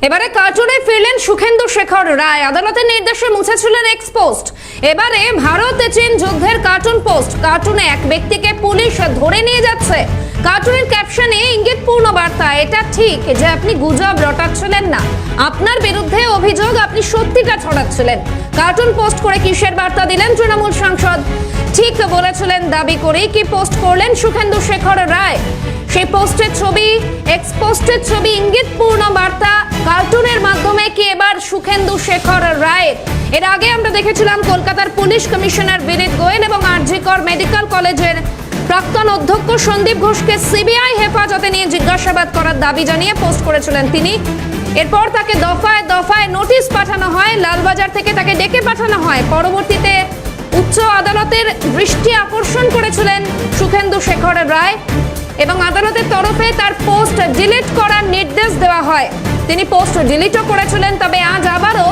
এবারে কার্টুনে ফিরলেন সুখেন্দু শেখর রায়। আদালতের নির্দেশে মুছেছিলেন এক্স পোস্ট। এবারে ভারত চীন যুদ্ধের কার্টুন পোস্ট। কার্টুনে এক ব্যক্তিকে পুলিশ ধরে নিয়ে যাচ্ছে। কার্টুনের ক্যাপশনে ইঙ্গিতপূর্ণ বার্তা, এটা ঠিক যে আপনি গুজব রটাচ্ছিলেন না, আপনার বিরুদ্ধে অভিযোগ আপনি সত্যিটা ছড়াচ্ছিলেন। কার্টুন পোস্ট করে কিসের বার্তা দিলেন তৃণমূল সাংসদ? ঠিক বলেছিলেন দাবি করেই কি পোস্ট করলেন সুখেন্দু শেখর রায়। সেই পোস্টের ছবি, এক্স পোস্টের ছবি, ইঙ্গিতপূর্ণ বার্তা কার্টুনের মাধ্যমে কি এবার সুখেন্দু শেখর রায়? এর আগে আমরা দেখেছিলাম কলকাতার পুলিশ কমিশনার বিনীত গোয়েল এবং আরজি কর মেডিকেল কলেজের প্রাক্তন অধ্যক্ষ সন্দীপ ঘোষকে সিবিআই হেফাজতে নিয়ে জিজ্ঞাসাবাদ করার দাবি জানিয়ে পোস্ট করেছিলেন তিনি। এরপর তাকে দফায় দফায় নোটিশ পাঠানো হয়, লালবাজার থেকে তাকে ডেকে পাঠানো হয়। পরবর্তীতে উচ্চ আদালতের দৃষ্টি আকর্ষণ করেছিলেন সুখেন্দু শেখর রায় এবং আদালতের তরফে তার পোস্ট ডিলিট করার নির্দেশ দেওয়া হয়। তিনি পোস্ট ডিলিটও করেছিলেন, তবে আজ আবারও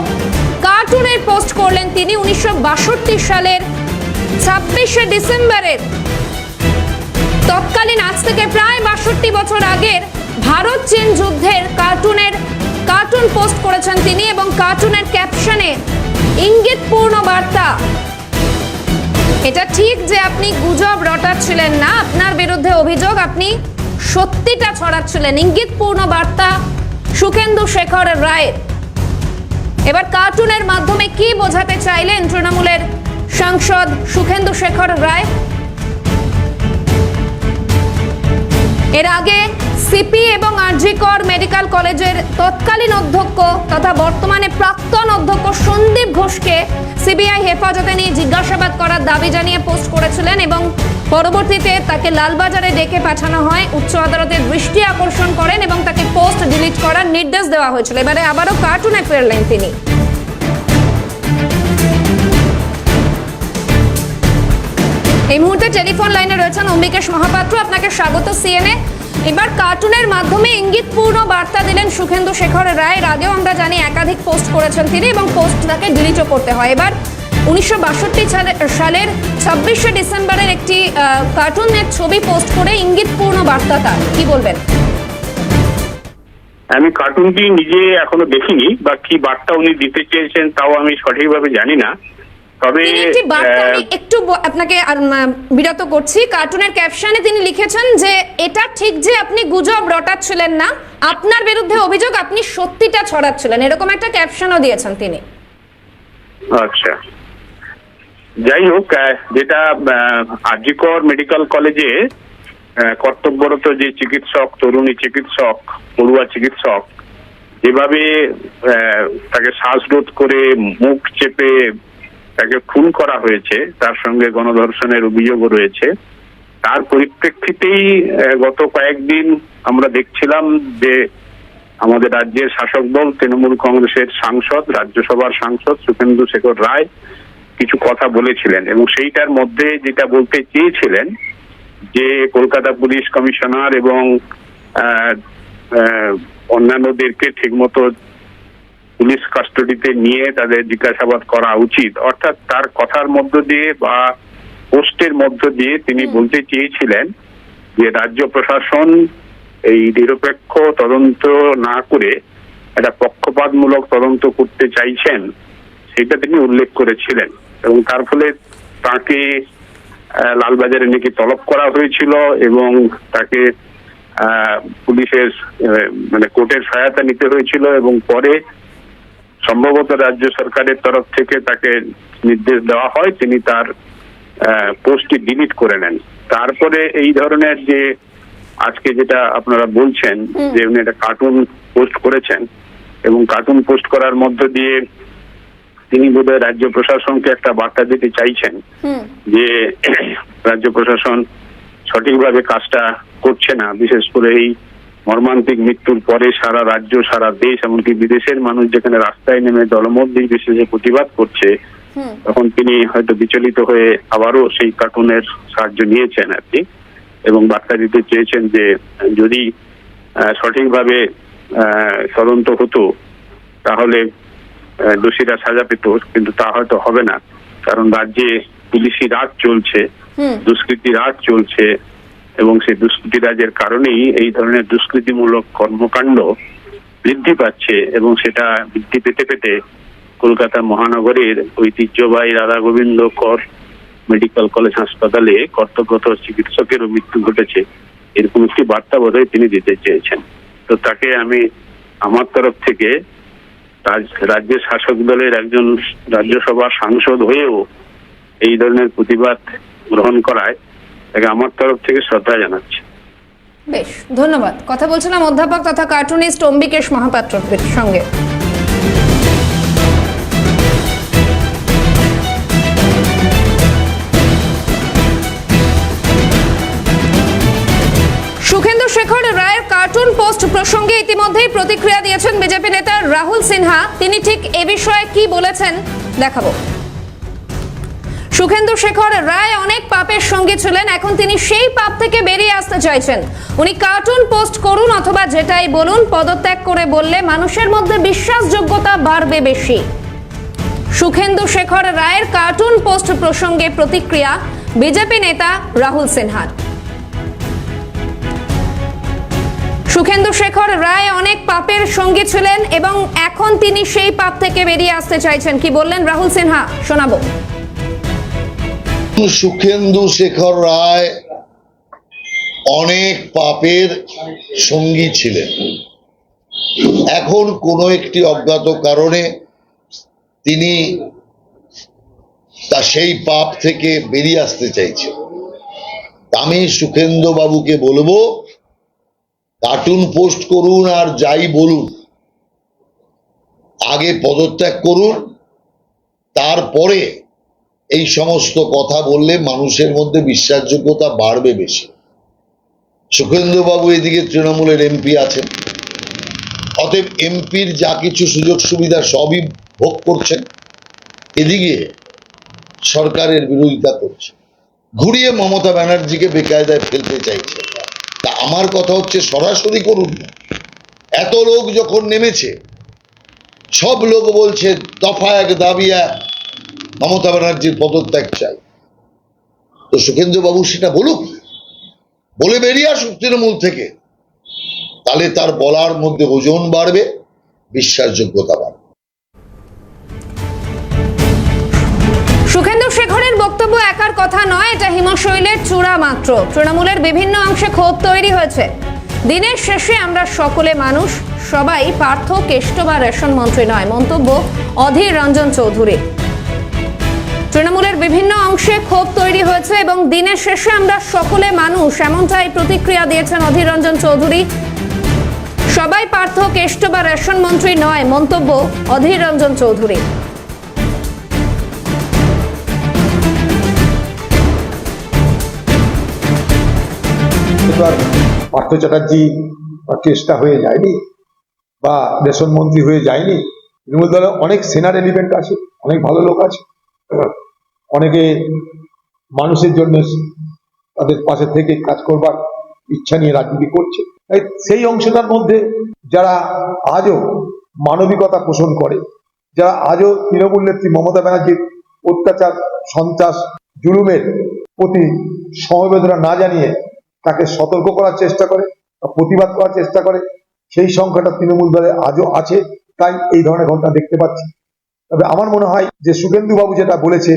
কার্টুনের পোস্ট করলেন তিনি। 1962 সালের 26শে ডিসেম্বরের, তৎকালীন আজ থেকে প্রায় 62 বছর আগের ভারত চীন যুদ্ধের কার্টুন পোস্ট করেছেন তিনি এবং কার্টুনের ক্যাপশনে ইঙ্গিতপূর্ণ বার্তা, এটা ঠিক যে আপনি গুজব রটাচ্ছিলেন না, আপনার বিরুদ্ধে অভিযোগ আপনি সত্যিটা ছড়াচ্ছিলেন। ইঙ্গিতপূর্ণ বার্তা সুখেন্দু শেখর রায়। এবার কার্টুনের মাধ্যমে কি বোঝাতে চাইলেন তৃণমূলের সাংসদ সুখেন্দু শেখর রায়? এর আগে সিপি এবং আরজি কর মেডিকেল কলেজের তৎকালীন অধ্যক্ষ তথা বর্তমানে প্রাক্তন অধ্যক্ষ সন্দীপ ঘোষকে সিবিআই হেফাজতে নিয়ে জিজ্ঞাসাবাদ করার দাবি জানিয়ে পোস্ট করেছিলেন এবং পরবর্তীতে তাকে লালবাজারে ডেকে পাঠানো হয়। উচ্চ আদালতের দৃষ্টি আকর্ষণ করেন এবং তাকে পোস্ট ডিলিট করার নির্দেশ দেওয়া হয়েছিল। এবারে আবারও কার্টুনে ফিরলেন তিনি। এই মুহূর্তে টেলিফোন লাইনে রয়েছেন অম্বিকেশ মহাপাত্র, আপনাকে স্বাগত সিএনএ। এবার কার্টুনের মাধ্যমে ইঙ্গিতপূর্ণ বার্তা দিলেন সুখেন্দু শেখর রায়। আগেও আমরা জানি একাধিক পোস্ট করেছেন তিনি এবং পোস্টটাকে ডিলিটও করতে হয়। এবার 1962 সালের 26শে ডিসেম্বরের একটি কার্টুনের ছবি পোস্ট করে ইঙ্গিতপূর্ণ বার্তা, তার কি বলবেন? আমি কার্টুনটি নিজে এখনো দেখিনি বা কি বার্তা উনি দিতে চেয়েছেন তাও আমি সঠিকভাবে জানি না। তবে একটু আপনাকে বিরত করছি। কার্টুনের ক্যাপশনে তিনি লিখেছেন যে এটা ঠিক যে আপনি গুজব রটাচ্ছিলেন না, আপনার বিরুদ্ধে অভিযোগ আপনি সত্যিটা ছড়াচ্ছিলেন, এরকম একটা ক্যাপশনও দিয়েছেন তিনি। আচ্ছা, যাই হোক, যেটা আরজি কর মেডিকেল কলেজে কর্তব্যরত যে চিকিৎসক, তরুণী চিকিৎসক, পড়ুয়া চিকিৎসক যেভাবে তাকে শ্বাসরোধ করে মুখ চেপে তাকে খুন করা হয়েছে, তার সঙ্গে গণধর্ষণের অভিযোগও রয়েছে, তার পরিপ্রেক্ষিতেই গত কয়েকদিন আমরা দেখছিলাম যে আমাদের রাজ্যের শাসক দল তৃণমূল কংগ্রেসের সাংসদ, রাজ্যসভার সাংসদ সুখেন্দু শেখর রায় কিছু কথা বলেছিলেন এবং সেইটার মধ্যে যেটা বলতে চেয়েছিলেন যে কলকাতা পুলিশ কমিশনার এবং অন্যান্যদেরকে ঠিকমতো পুলিশ কাস্টডিতে নিয়ে তাদের জিজ্ঞাসাবাদ করা উচিত। অর্থাৎ তার কথার মধ্য দিয়ে বা পোস্টের মধ্য দিয়ে তিনি বলতে চেয়েছিলেন যে রাজ্য প্রশাসন এই নিরপেক্ষ তদন্ত না করে একটা পক্ষপাতমূলক তদন্ত করতে চাইছেন, সেটা তিনি উল্লেখ করেছিলেন এবং তার ফলে তাকে লালবাজারে নাকি তলব করা হয়েছিল এবং তাকে পুলিশের কোর্টের সহায়তা নিতে হয়েছিল এবং পরে সম্ভবত রাজ্য সরকারের তরফ থেকে তাকে নির্দেশ দেওয়া হয়, তিনি তার পোস্টটি ডিলিট করে নেন। তারপরে এই ধরনের যে আজকে যেটা আপনারা বলছেন যে উনি একটা কার্টুন পোস্ট করেছেন এবং কার্টুন পোস্ট করার মধ্য দিয়ে তিনি বোধহয় রাজ্য প্রশাসনকে একটা বার্তা দিতে চাইছেন যে রাজ্য প্রশাসন সঠিকভাবে কাজটা করছে না। বিশেষ করে এই মর্মান্তিক মৃত্যুর পরে সারা রাজ্য, সারা দেশ, এমনকি বিদেশের মানুষ যেখানে রাস্তায় নেমে দলমত নির্বিশেষে প্রতিবাদ করছে, তখন তিনি হয়তো বিচলিত হয়ে আবারও সেই কার্টুনের সাহায্য নিয়েছেন আর কি এবং বার্তা দিতে চেয়েছেন যে যদি সঠিকভাবে তদন্ত হতো তাহলে দোষীরা সাজা পেত, কিন্তু তা হয়তো হবে না, কারণ রাজ্যে পুলিশি রাজ চলছে, দুষ্কৃতি রাজ চলছে এবং সেই দুষ্কৃতি রাজের কারণেই এই ধরনের দুষ্কৃতিমূলক কর্মকাণ্ড বৃদ্ধি পাচ্ছে এবং সেটা বৃদ্ধি পেতে পেতে কলকাতা মহানগরের ঐতিহ্যবাহী রাধা গোবিন্দ কর মেডিকেল কলেজ হাসপাতালে কর্তব্যরত চিকিৎসকেরও মৃত্যু ঘটেছে, এরকম একটি বার্তা বোধহয় তিনি দিতে চেয়েছেন। তো তাকে আমি আমার তরফ থেকে রাজ্য শাসক দলের একজন রাজ্যসভা সাংসদ হয়েও এই ধরনের প্রতিবাদ গ্রহণ করায় তাকে আমার তরফ থেকে শ্রদ্ধা জানাচ্ছি। বেশ, ধন্যবাদ। কথা বলছিলাম অধ্যাপক তথা কার্টুনিস্ট অম্বিকেশ মহাপাত্রের সঙ্গে। সুখেন্দু শেখর রায়ের কার্টুন পোস্ট প্রসঙ্গে ইতিমধ্যেই প্রতিক্রিয়া দিয়েছেন বিজেপি নেতা রাহুল সিনহা। তিনি ঠিক এ বিষয়ে কি বলেছেন দেখাবো। সুখেন্দু শেখর রায় অনেক পাপের সঙ্গী ছিলেন, এখন তিনি সেই পাপ থেকে বেরিয়ে আসতে চাইছেন। উনি কার্টুন পোস্ট করুন অথবা যেটাই বলুন, পদত্যাগ করে বললে মানুষের মধ্যে বিশ্বাসযোগ্যতা বাড়বে বেশি। সুখেন্দু শেখর রায়ের কার্টুন পোস্ট প্রসঙ্গে প্রতিক্রিয়া বিজেপি নেতা রাহুল সিনহার। সুখেন্দু শেখর রায় অনেক পাপের সঙ্গী ছিলেন এবং এখন তিনি সেই পাপ থেকে বেরিয়ে আসতে চাইছেন। কি বললেন রাহুল সিনহা, শোনাবো। সুখেন্দু শেখর রায় অনেক পাপের সঙ্গী ছিলেন, এখন কোনো একটি অজ্ঞাত কারণে তিনি তা সেই পাপ থেকে বেরিয়ে আসতে চাইছেন। আমি সুখেন্দু বাবুকে বলবো, কার্টুন পোস্ট করুন আর যাই বলুন, আগে পদত্যাগ করুন, তারপরে এই সমস্ত কথা বললে মানুষের মধ্যে বিশ্বাসযোগ্যতা বাড়বে বেশি। সুখেন্দু বাবু এদিকে তৃণমূলের এমপি আছেন, অতএব এমপির যা কিছু সুযোগ সুবিধা সবই ভোগ করছেন, এদিকে সরকারের বিরোধিতা করছে, ঘুরিয়ে মমতা ব্যানার্জিকে বেকায়দায় ফেলতে চাইছে। তা আমার কথা হচ্ছে সরাসরি করুন না। এত লোক যখন নেমেছে, সব লোক বলছে দফা এক দাবি এক, মমতা ব্যানার্জির পদত্যাগ চাই, তো সুখেন্দু বাবু সেটা বলুক, বলে বেরিয়ে আসুক তৃণমূল থেকে, তাহলে তার বলার মধ্যে ওজন বাড়বে, বিশ্বাসযোগ্যতা বাড়বে। সুখেন্দু শেখরের বক্তব্য একার কথা নয়, এটা হিমশৈলের চূড়া মাত্র। তৃণমূলের বিভিন্ন অংশে ক্ষোভ তৈরি হয়েছে। দিনের শেষে আমরা সকলে মানুষ, সবাই পার্থ, কেষ্ট বা রেশন মন্ত্রী নয়, মন্তব্য অধীর রঞ্জন চৌধুরী। তৃণমূলের বিভিন্ন অংশে ক্ষোভ তৈরি হয়েছে এবং দিনের শেষে আমরা সকলে মানুষ, এমনটাই প্রতিক্রিয়া দিয়েছেন অধীর রঞ্জন চৌধুরী। সবাই পার্থ, কেষ্ট বা রেশন মন্ত্রী নয়, মন্তব্য অধীর রঞ্জন চৌধুরী। পার্থ চ্যাটার্জি চেষ্টা হয়ে যায়নি বা রেশন মন্ত্রী হয়ে যায়নি। তৃণমূল দলে অনেক সেনার এলিমেন্ট আছে, অনেক ভালো লোক আছে, অনেকে মানুষের জন্য তাদের পাশে থেকে কাজ করবার ইচ্ছা নিয়ে রাজনীতি করছে। তাই সেই অংশটার মধ্যে যারা আজও মানবিকতা পোষণ করে, যারা আজও তৃণমূল নেত্রী মমতা ব্যানার্জির অত্যাচার, সন্ত্রাস, জুলুমের প্রতি সমবেদনা না জানিয়ে তাকে সতর্ক করার চেষ্টা করে, প্রতিবাদ করার চেষ্টা করে, সেই সংখ্যাটা তৃণমূল দলে আজও আছে। তাই এই ধরনের ঘটনা দেখতে পাচ্ছি। তবে আমার মনে হয় যে সুখেন্দু বাবু যেটা বলেছে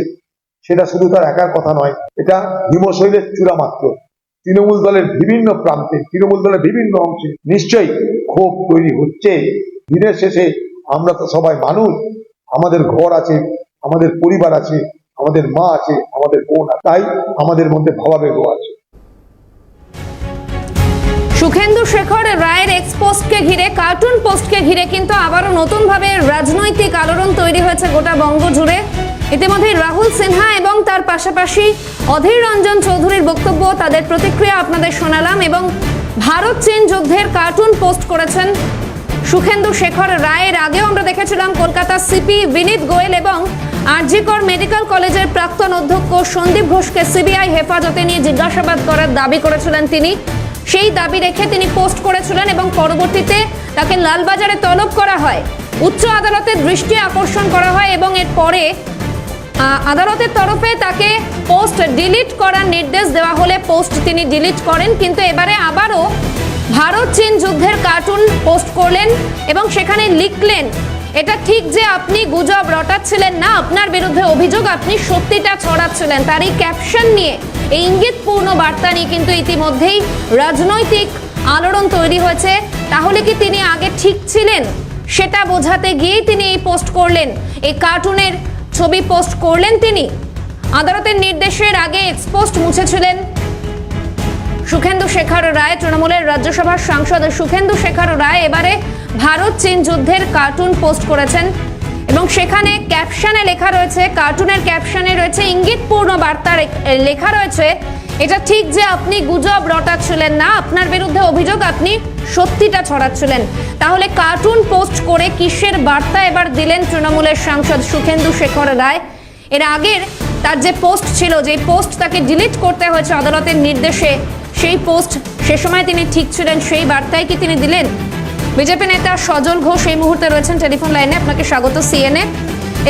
সেটা শুধু তার একার কথা নয়, এটা হিমশৈলের চূড়া মাত্র। তৃণমূল দলের বিভিন্ন প্রান্তে, তৃণমূল দলের বিভিন্ন অংশে নিশ্চয়ই ক্ষোভ তৈরি হচ্ছে। দিনের শেষে আমরা তো সবাই মানুষ, আমাদের ঘর আছে, আমাদের পরিবার আছে, আমাদের মা আছে, আমাদের বোন আছে, তাই আমাদের মধ্যে ভাবাবেগও আছে। সুখেন্দু শেখর রায়ের এক্সপোস্টকে ঘিরে, কার্টুন পোস্টকে ঘিরে কিন্তু আবারও নতুনভাবে রাজনৈতিক আলোড়ন তৈরি হয়েছে গোটা বঙ্গ জুড়ে। ইতিমধ্যে রাহুল সিনহা এবং তার পাশাপাশি অধীর রঞ্জন চৌধুরীর বক্তব্য, তাদের প্রতিক্রিয়া আপনাদের শোনালাম। এবং ভারত চীন যুদ্ধের কার্টুন পোস্ট করেছেন সুখেন্দু শেখর রায়ের আগেও আমরা দেখেছিলাম কলকাতা সিপি বিনীত গোয়েল এবং আরজি কর মেডিকেল কলেজের প্রাক্তন অধ্যক্ষ সন্দীপ ঘোষকে সিবিআই হেফাজতে নিয়ে জিজ্ঞাসাবাদ করার দাবি করেছিলেন তিনি। সেই দাবি রেখে তিনি পোস্ট করেছিলেন এবং পরবর্তীতে তাকে লালবাজারে তলব করা হয়, উচ্চ আদালতের দৃষ্টি আকর্ষণ করা হয় এবং এরপরে আদালতের তরফে তাকে পোস্ট ডিলিট করার নির্দেশ দেওয়া হলে পোস্ট তিনি ডিলিট করেন, কিন্তু এবারে আবারও ভারত চীন যুদ্ধের কার্টুন পোস্ট করলেন এবং সেখানে লিখলেন, এটা ঠিক যে আপনি গুজব রটাচ্ছিলেন না, আপনার বিরুদ্ধে অভিযোগ, আপনি সত্যিটা ছড়াচ্ছিলেন। তার এই ক্যাপশন নিয়ে, এই ইঙ্গিতপূর্ণ বার্তা নিয়ে কিন্তু ইতিমধ্যেই রাজনৈতিক আলোড়ন তৈরি হয়েছে। তাহলে কি তিনি আগে ঠিক ছিলেন? সেটা বোঝাতে গিয়েই তিনি এই পোস্ট করলেন, এই কার্টুনের ছবি পোস্ট করলেন তিনি। আদালতের নির্দেশের আগে এক্সপোস্ট মুছেছিলেন সুখেন্দু শেখর রায়, তৃণমূলের রাজ্যসভার সাংসদ সুখেন্দু শেখর রায় এবারে ভারত চীন যুদ্ধের কার্টুন পোস্ট করেছেন এবং সেখানে ক্যাপশনে লেখা রয়েছে, কার্টুনের ক্যাপশনে রয়েছে ইঙ্গিতপূর্ণ বার্তা লেখা রয়েছে, এটা ঠিক যে আপনি গুজব রটাচ্ছিলেন না, আপনার বিরুদ্ধে অভিযোগ, আপনি সত্যিটা ছড়াচ্ছিলেন। তাহলে কার্টুন পোস্ট করে কিসের বার্তা এবার দিলেন তৃণমূলের সাংসদ সুখেন্দু শেখর রায়? এর আগের তার যে পোস্ট ছিল, যে পোস্ট তাকে ডিলিট করতে হয়েছে আদালতের নির্দেশে, সেই পোস্ট সে সময় তিনি ঠিক ছিলেন, সেই বার্তাই কি তিনি দিলেন? বিজেপি নেতা সজল ঘোষ এই মুহূর্তে রয়েছেন টেলিফোন লাইনে, আপনাকে স্বাগত সিএনএ।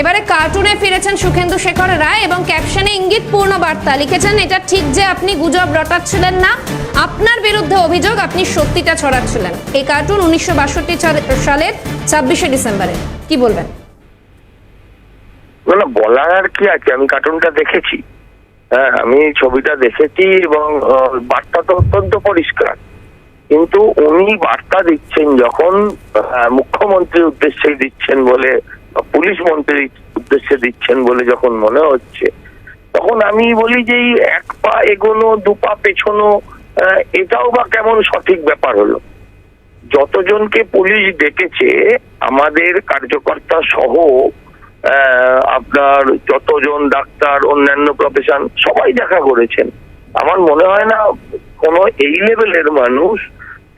এবারে কার্টুনে ফিরেছেন সুখেন্দু শেখর রায় এবং ক্যাপশনে ইঙ্গিতপূর্ণ বার্তা লিখেছেন, এটা ঠিক যে আপনি গুজব রটাচ্ছিলেন না, আপনার বিরুদ্ধে অভিযোগ, আপনি সত্যিটা ছড়াচ্ছিলেন। এই কার্টুন 1962 সালের 26শে ডিসেম্বরে। কি বলবেন? বলার আর কি আছে, আমি কার্টুনটা দেখেছি, হ্যাঁ আমি ছবিটা দেখেছি এবং বার্তা তো অত্যন্ত পরিষ্কার। কিন্তু উনি বার্তা দিচ্ছেন যখন মুখ্যমন্ত্রীর উদ্দেশ্যে দিচ্ছেন বলে, পুলিশ মন্ত্রীর উদ্দেশ্যে দিচ্ছেন বলে যখন মনে হচ্ছে, তখন আমি বলি যে এই এক পা এগোনো দু পা পেছনো, এটাও বা কেমন সঠিক ব্যাপার হলো? যতজনকে পুলিশ ডেকেছে, আমাদের কার্যকর্তা সহ আপনার যতজন ডাক্তার, অন্যান্য প্রফেশন সবাই দেখা করেছেন। আমার মনে হয় না কোনো এই লেভেলের মানুষ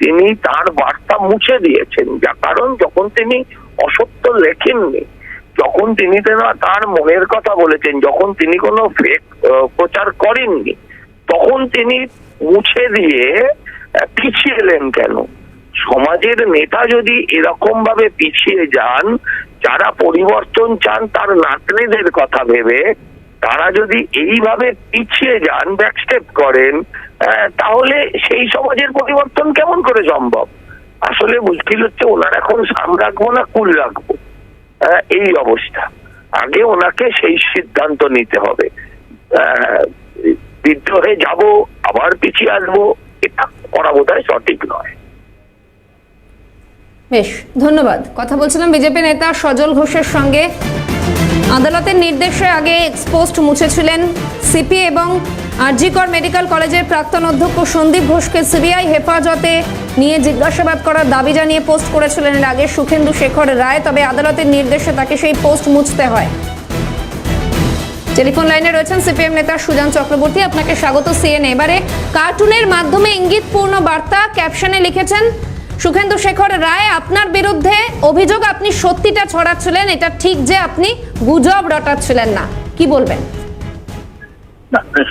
তিনি তার বার্তা মুছে দিয়েছেন। যা কারণ যখন তিনি অসত্য লেখেননি, যখন তিনি তার মনের কথা বলেছেন, যখন তিনি কোনো ফেক প্রচার করেননি, তখন তিনি মুছে দিয়ে পিছিয়ে এলেন কেন? সমাজের নেতা যদি এরকম ভাবে পিছিয়ে যান, যারা পরিবর্তন চান তার নাতনিদের কথা ভেবে, তারা যদি এইভাবে পিছিয়ে যান, ব্যাকস্টেপ করেন, তাহলে সেই সমাজের পরিবর্তন কেমন করে সম্ভব? আসলে মুশকিল হচ্ছে ওনার এখন সাম রাখবো না কুল রাখবো, এই অবস্থা। আগে ওনাকে সেই সিদ্ধান্ত নিতে হবে। বিদ্রোহে যাব আবার পিছিয়ে আসবো, এটা করা বোধহয় সঠিক নয়। বেশ, ধন্যবাদ। কথা বলছিলাম বিজেপি নেতা সজল ঘোষের সঙ্গে। আদালতের নির্দেশে আগে এক্সপোস্ট মুছেছিলেন সিপি এবং আরজিকর মেডিকেল কলেজের প্রাক্তন অধ্যক্ষ সন্দীপ ঘোষকে সিবিআই হেফাজতে নিয়ে জিজ্ঞাসাবাদ করার দাবি জানিয়ে পোস্ট করেছিলেন এর আগে সুখেন্দু শেখর রায়, তবে আদালতের নির্দেশে তাকে সেই পোস্ট মুছতে হয়। টেলিফোন লাইনে রয়েছেন সিপিএম নেতা সুজান চক্রবর্তী, আপনাকে স্বাগত সিএনএ। এবারে কার্টুনের মাধ্যমে ইঙ্গিতপূর্ণ বার্তা ক্যাপশনে লিখেছেন সুখেন্দু শেখর রায়, আপনার বিরুদ্ধে অভিযোগ, আপনি সত্যিটা ছড়াচ্ছিলেন, এটা ঠিক যে আপনি গুজব রটাচ্ছিলেন না। কি বলবেন?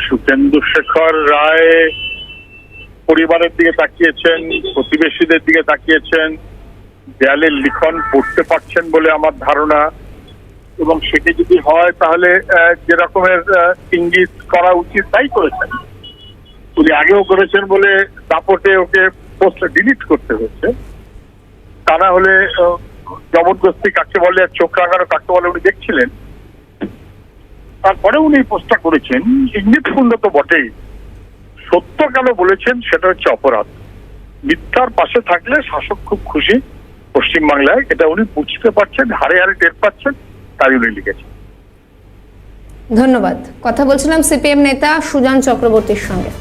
সুখেন্দু শেখর রায় পরিবারের দিকে তাকিয়েছেন, প্রতিবেশীদের দিকে তাকিয়েছেন, দেয়ালের লিখন পড়তে পারছেন বলে আমার ধারণা, এবং সেটি যদি হয় তাহলে যে রকমের ইঙ্গিত করা উচিত তাই করেছেন। উনি আগেও করেছেন বলে দাপটে ওকে পোস্ট ডিলিট করতে হচ্ছে, তা না হলে জবরদস্তি কাকে বলে, চোখ রাঙানো কাকে বলে উনি দেখছিলেন। তারপরে উনি পোস্টটা করেছেন, ইঙ্গিতপূর্ণ তো বটেই, সত্য কেন বলেছেন সেটা হচ্ছে অপরাধ। মিথ্যার পাশে থাকলে শাসক খুব খুশি পশ্চিমবাংলায়, এটা উনি বুঝতে পারছেন, হারে হারে টের পাচ্ছেন, তাই উনি লিখেছেন। ধন্যবাদ। কথা বলছিলাম সিপিএম নেতা সুজান চক্রবর্তীর সঙ্গে।